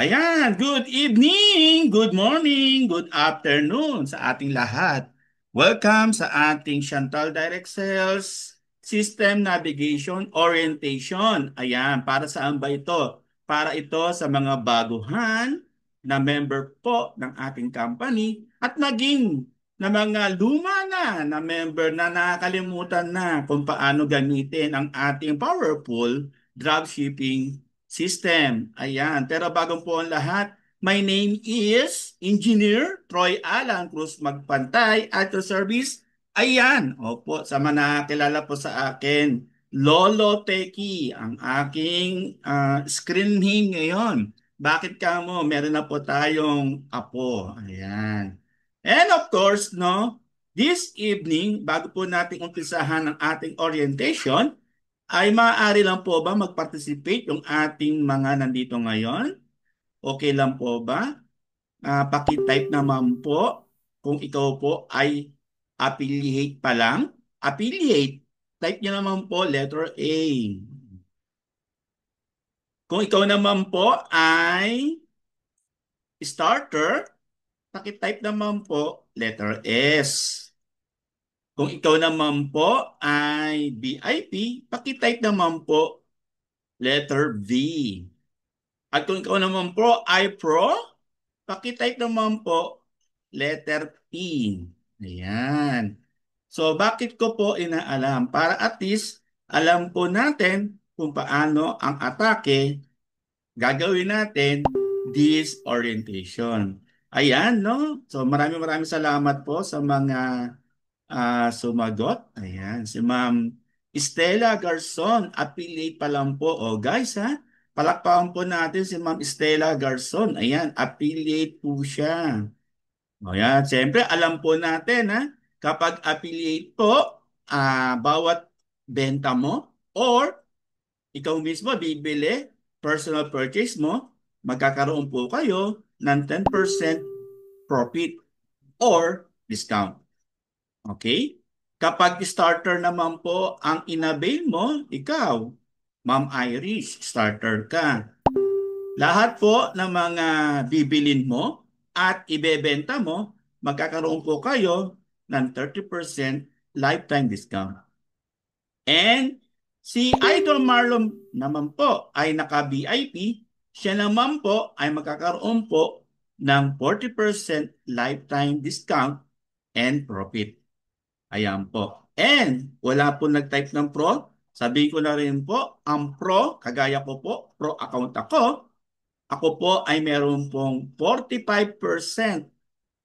Ayan, good evening, good morning, good afternoon sa ating lahat. Welcome sa ating Chantal Direct Sales System Navigation Orientation. Ayan, para saan ba ito? Para ito sa mga baguhan na member po ng ating company at naging na mga luma na member na nakakalimutan na kung paano gamitin ang ating powerful dropshipping system. Ayan. Pero bago po ang lahat, my name is Engineer Troy Alan Cruz Magpantay at your service. Ayan. Opo, sa mga nakakilala po sa akin, Lolo Teki, ang aking screen name ngayon. Bakit ka mo? Meron na po tayong apo. Ayan. And of course, no, this evening, bago po natin umpisahan ang ating orientation, ay maaari lang po ba mag-participate yung ating mga nandito ngayon? Okay lang po ba? Paki-type naman po kung ikaw po ay affiliate pa lang. Affiliate. Type nyo naman po letter A. Kung ikaw naman po ay starter, paki-type naman po letter S. Kung ikaw naman po ay VIP, paki-type naman po letter V. At kung ikaw naman po ay pro, pakitype naman po letter P. Ayan. So bakit ko po inaalam? Para at least alam po natin kung paano ang atake gagawin natin this orientation. Ayan, no? So maraming salamat po sa mga sumagot. Ayan, si Ma'am Estela Garzon, affiliate pa lang po. O guys ha, palakpakan po natin si Ma'am Estela Garzon. Ayan, affiliate po siya. O yan, siyempre alam po natin ha, kapag affiliate po, bawat benta mo or ikaw mismo bibili, personal purchase mo, magkakaroon po kayo ng 10% profit or discount. Okay? Kapag starter naman po ang inavail mo, ikaw, Ma'am Irish, starter ka. Lahat po ng mga bibilin mo at ibebenta mo, magkakaroon po kayo ng 30% lifetime discount. And si Idol Marlon naman po ay naka-VIP, siya naman po ay magkakaroon po ng 40% lifetime discount and profit. Ayan po. And wala po nag-type ng pro. Sabihin ko na rin po, ang pro, kagaya ko po, pro account ako po ay meron pong 45%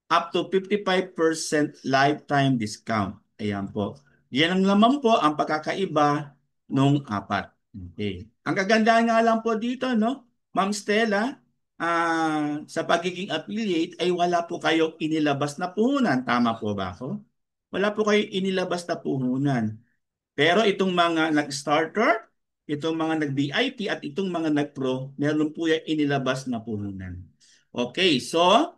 up to 55% lifetime discount. Ayan po. Yan ang naman po ang pagkakaiba nung apat. Okay. Ang kagandahan nga lang po dito, no? Ma'am Stella, sa pagiging affiliate ay wala po kayo inilabas na puhunan. Tama po ba ako? Wala po kayo inilabas na puhunan. Pero itong mga nag-starter, itong mga nag-VIP at itong mga nag-pro, meron po yung inilabas na puhunan. Okay, so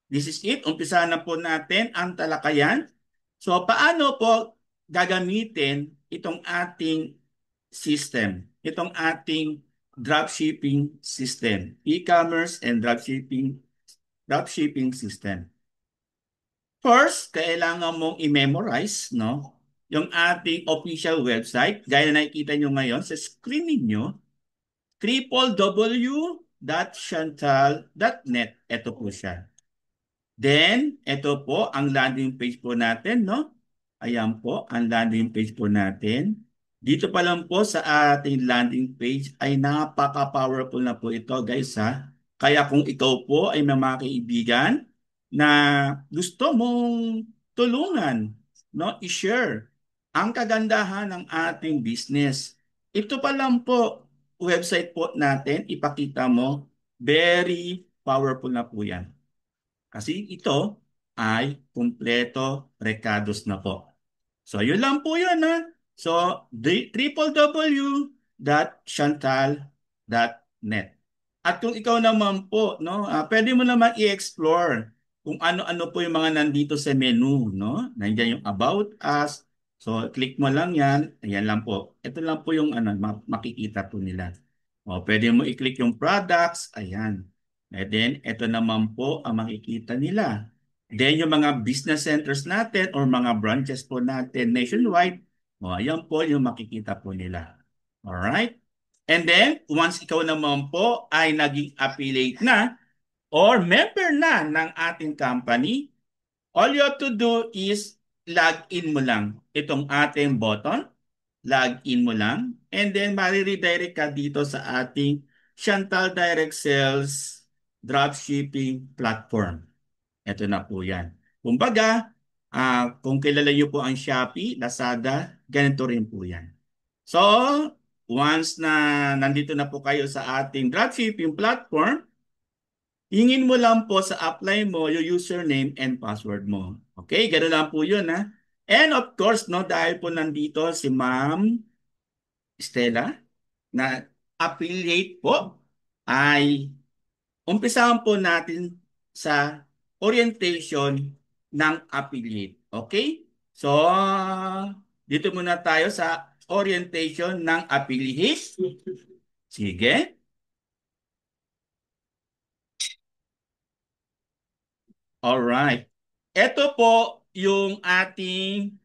this is it. Umpisahan na po natin ang talakayan. So paano po gagamitin itong ating system, itong ating dropshipping system, e-commerce and dropshipping system. First, kailangan mong i-memorize, no? Yung ating official website, gaya na nakikita nyo ngayon sa screen ninyo, www.chantal.net. Ito po siya. Then, ito po ang landing page po natin, no? Ayan po, ang landing page po natin. Dito pa lang po sa ating landing page ay napaka-powerful na po ito, guys, ha? Kaya kung ikaw po ay may mga kaibigan na gusto mong tulungan, no, i-share ang kagandahan ng ating business. Ito pa lang po, website po natin, ipakita mo, very powerful na po yan. Kasi ito ay kumpleto recados na po. So, yun lang po yun, ha? So, www.chantal.net. At kung ikaw naman po, no, pwede mo naman i-explore kung ano-ano po yung mga nandito sa menu, no? Nandiyan yung About Us. So, click mo lang yan. Ayan lang po. Ito lang po yung makikita po nila. O, pwede mo i-click yung products. Ayan. And then, ito naman po ang makikita nila. Then, yung mga business centers natin or mga branches po natin nationwide, o, ayan po yung makikita po nila. Alright? And then, once ikaw naman po ay naging affiliate na or member na ng ating company, all you have to do is log in mo lang itong ating button, log in mo lang, and then mariredirect ka dito sa ating Chantal Direct Sales Dropshipping Platform. Ito na po yan. Kumbaga, kung kilala niyo po ang Shopee, Lazada, ganito rin po yan. So, once na nandito na po kayo sa ating dropshipping platform, hingin mo lang po sa apply mo yung username and password mo. Okay, gano'n lang po yun ha. And of course, no, dahil po nandito si Ma'am Stella na affiliate po, ay umpisahan po natin sa orientation ng affiliate. Okay? So, dito muna tayo sa orientation ng affiliate. Sige. Alright. Ito po yung ating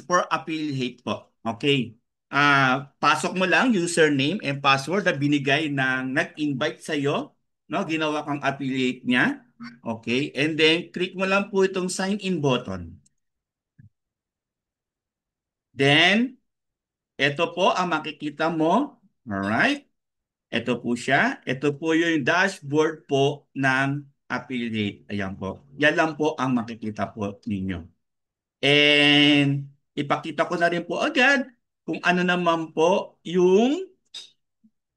for affiliate po. Okay. Pasok mo lang username and password na binigay ng nag-invite sa iyo, no? Ginawa kang affiliate niya. Okay? And then click mo lang po itong sign in button. Then ito po ang makikita mo. Alright? Ito po siya. Ito po yung dashboard po ng affiliate. Ayan po. Yan lang po ang makikita po ninyo. And ipakita ko na rin po agad kung ano naman po yung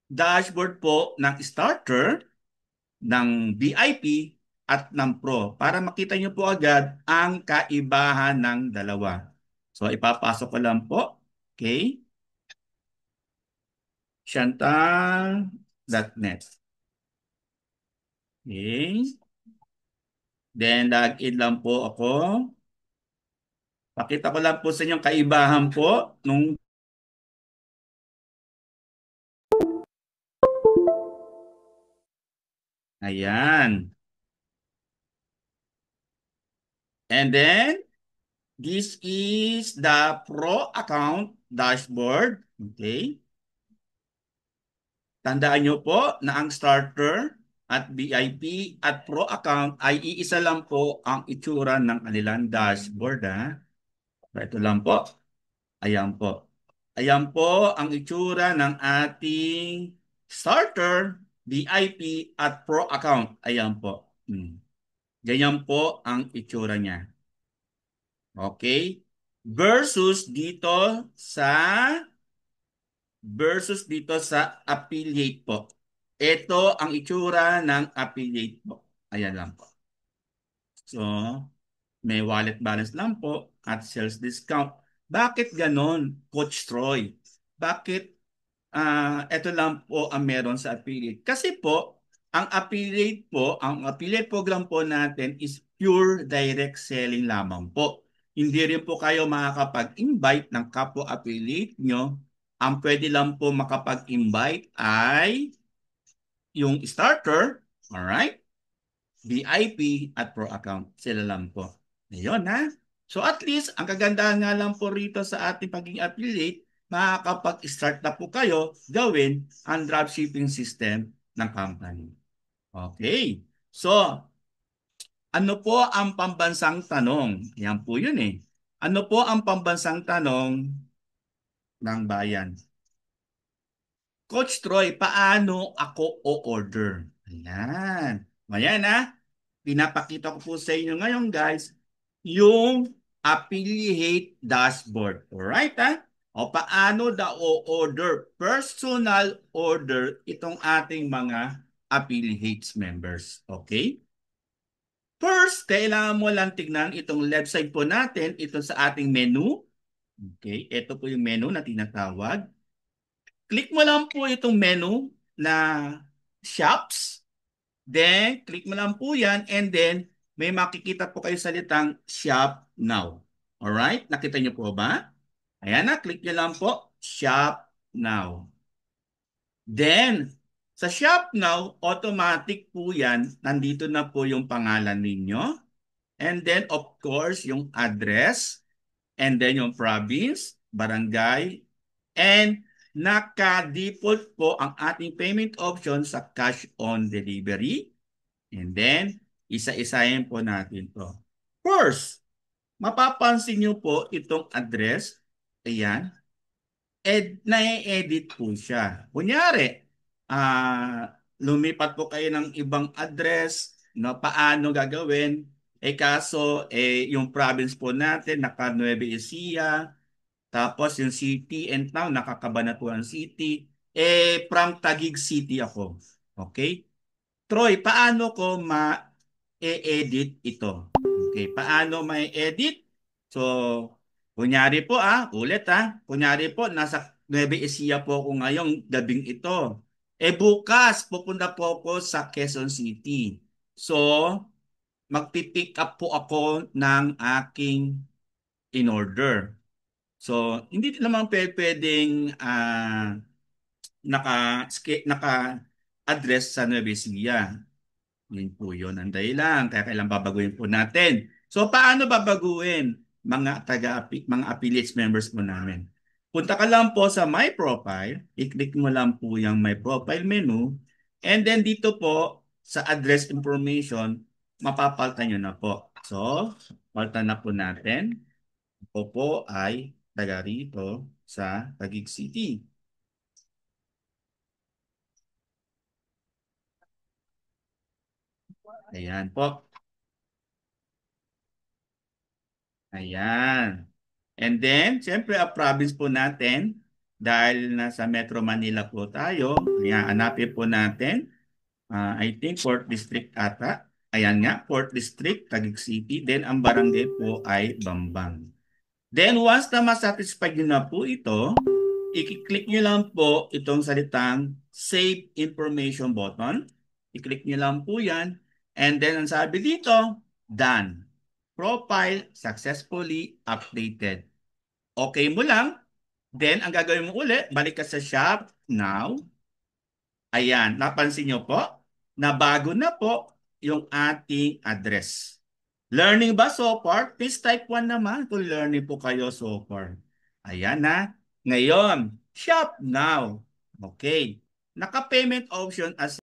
dashboard po ng starter, ng VIP at ng Pro para makita nyo po agad ang kaibahan ng dalawa. So ipapasok ko lang po. Okay. Chantal.net. Okay. Then log in lang po ako. Pakita ko lang po sa inyo kaibahan po nung ayan. And then this is the Pro account dashboard. Okay. Tandaan nyo po na ang starter at VIP at Pro account ay iisa lang po ang itsura ng kanilang dashboard. Ha? So, ito lang po. Ayan po. Ayan po ang itsura ng ating starter, VIP at Pro account. Ayan po. Ganyan po ang itsura niya. Okay? Sa versus dito sa affiliate po. Ito ang itsura ng affiliate po. Ayan lang po. So, may wallet balance lang po at sales discount. Bakit ganon, Coach Troy? Bakit ito lang po ang meron sa affiliate? Kasi po, ang affiliate program po natin is pure direct selling lamang po. Hindi rin po kayo makakapag-invite ng kapwa affiliate nyo. Ang pwede lang po makapag-invite ay yung starter, alright, VIP at Pro account. Sila lang po. Ayun ha. So at least, ang kagandahan nga lang po rito sa ating pagiging affiliate, makakapag-start na po kayo gawin ang dropshipping system ng company. Okay. So, ano po ang pambansang tanong? Yan po yun eh. Ano po ang pambansang tanong ng bayan? Coach Troy, paano ako o-order? Ayan. Ayan ha. Pinapakita ko po sa inyo ngayon guys, yung affiliate dashboard. Alright ha? O paano daw o-order, personal order itong ating mga affiliates members. Okay? First, kailangan mo lang tignan itong left side po natin, ito sa ating menu. Okay? Ito po yung menu na tinatawag. Click mo lang po itong menu na shops. Then, click mo lang po yan and then may makikita po kayo salitang shop now. Alright? Nakita niyo po ba? Ayan na, click nyo lang po, shop now. Then, Sa Shop Now, automatic po yan. Nandito na po yung pangalan ninyo. And then, of course, yung address. And then yung province, barangay. And naka-default po ang ating payment option sa cash on delivery. And then, isa-isahin po natin to. First, mapapansin nyo po itong address. Ayan. Na-edit po siya. Kunyari, lumipat po kayo ng ibang address, no, paano gagawin? Kaso, yung province po natin, naka Nueva Ecija, tapos yung city and town, naka Cabanatuan City. From Taguig City ako. Okay? Troy, paano ko ma-edit ito? Okay, paano ma-edit? So, kunyari po ulit kunyari po nasa Nueva Ecija po ako ngayong gabing ito. Bukas pupunta po ako sa Quezon City. So, magpipick up po ako ng aking in order. So, hindi naman pwedeng naka-address sa Nueva Ecija. Yun po yun ang dahilan. Kaya kailan babaguhin po natin. So, paano babaguhin mga affiliates members po namin? Punta ka lang po sa My Profile. I-click mo lang po yung My Profile menu. And then dito po sa address information, mapapalitan nyo na po. So, palitan na po natin. Ako po ay taga rito sa Taguig City. Ayan po. Ayan. And then, siyempre, ang province po natin, dahil nasa Metro Manila po tayo, ayan, hanapin po natin, I think 4th District ata. Ayan nga, 4th District, Taguig City. Then, ang barangay po ay Bambang. Then, once na masatisfy nyo na po ito, i-click nyo lang po itong salitang Save Information button. I-click nyo lang po yan. And then, ang sabi dito, Done. Profile successfully updated. Okay mo lang. Then, ang gagawin mo ulit, balik ka sa Shop Now. Ayan, napansin nyo po, na bago na po yung ating address. Learning ba so far? Please type 1 naman kung learning po kayo so far. Ayan na. Ngayon, Shop Now. Okay. Naka-payment option as